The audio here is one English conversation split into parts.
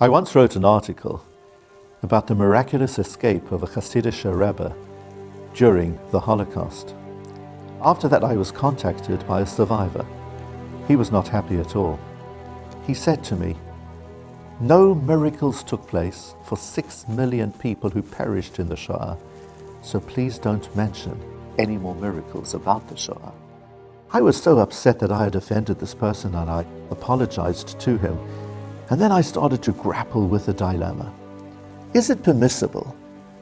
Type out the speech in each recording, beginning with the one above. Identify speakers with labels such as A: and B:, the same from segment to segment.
A: I once wrote an article about the miraculous escape of a Hasidic Rabbi during the Holocaust. After that, I was contacted by a survivor. He was not happy at all. He said to me, "No miracles took place for 6 million people who perished in the Shoah, so please don't mention any more miracles about the Shoah." I was so upset that I had offended this person, and I apologized to him. And then I started to grapple with the dilemma. Is it permissible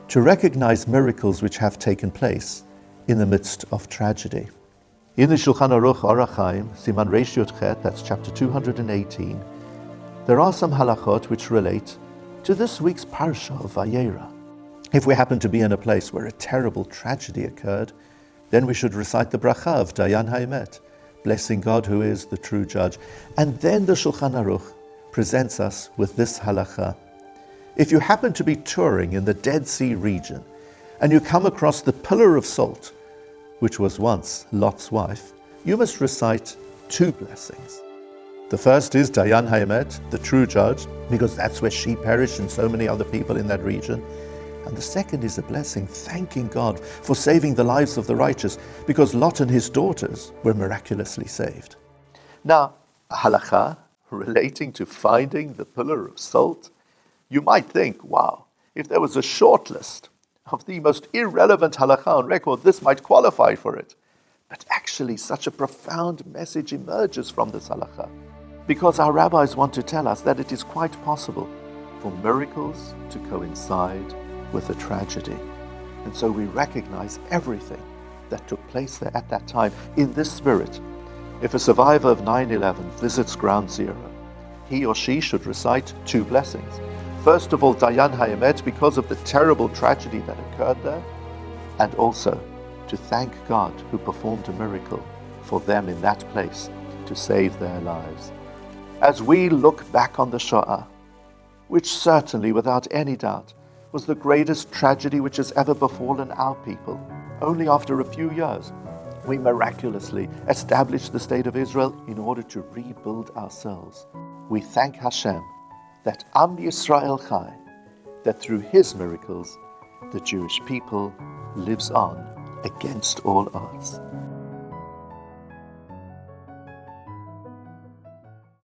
A: to recognize miracles which have taken place in the midst of tragedy? In the Shulchan Aruch Orach Chaim, Siman Reish Yud Chet, that's chapter 218, there are some halachot which relate to this week's Parashat of Vayeira. If we happen to be in a place where a terrible tragedy occurred, then we should recite the bracha of Dayan Haemet, blessing God who is the true judge. And then the Shulchan Aruch presents us with this halacha. If you happen to be touring in the Dead Sea region and you come across the pillar of salt, which was once Lot's wife, you must recite 2 blessings. The first is Dayan Haemet, the true judge, because that's where she perished and so many other people in that region. And the second is a blessing, thanking God for saving the lives of the righteous, because Lot and his daughters were miraculously saved. Now, a halacha relating to finding the pillar of salt, you might think, wow, if there was a short list of the most irrelevant halacha on record, this might qualify for it. But actually, such a profound message emerges from this halacha, because our rabbis want to tell us that it is quite possible for miracles to coincide with a tragedy. And so we recognize everything that took place there at that time in this spirit. If a survivor of 9/11 visits Ground Zero, he or she should recite 2 blessings. First of all, Dayan Haemet, because of the terrible tragedy that occurred there, and also to thank God who performed a miracle for them in that place to save their lives. As we look back on the Shoah, which certainly, without any doubt, was the greatest tragedy which has ever befallen our people, only after a few years, we miraculously established the state of Israel in order to rebuild ourselves. We thank Hashem that Am Yisrael Chai, that through his miracles, the Jewish people lives on against all odds.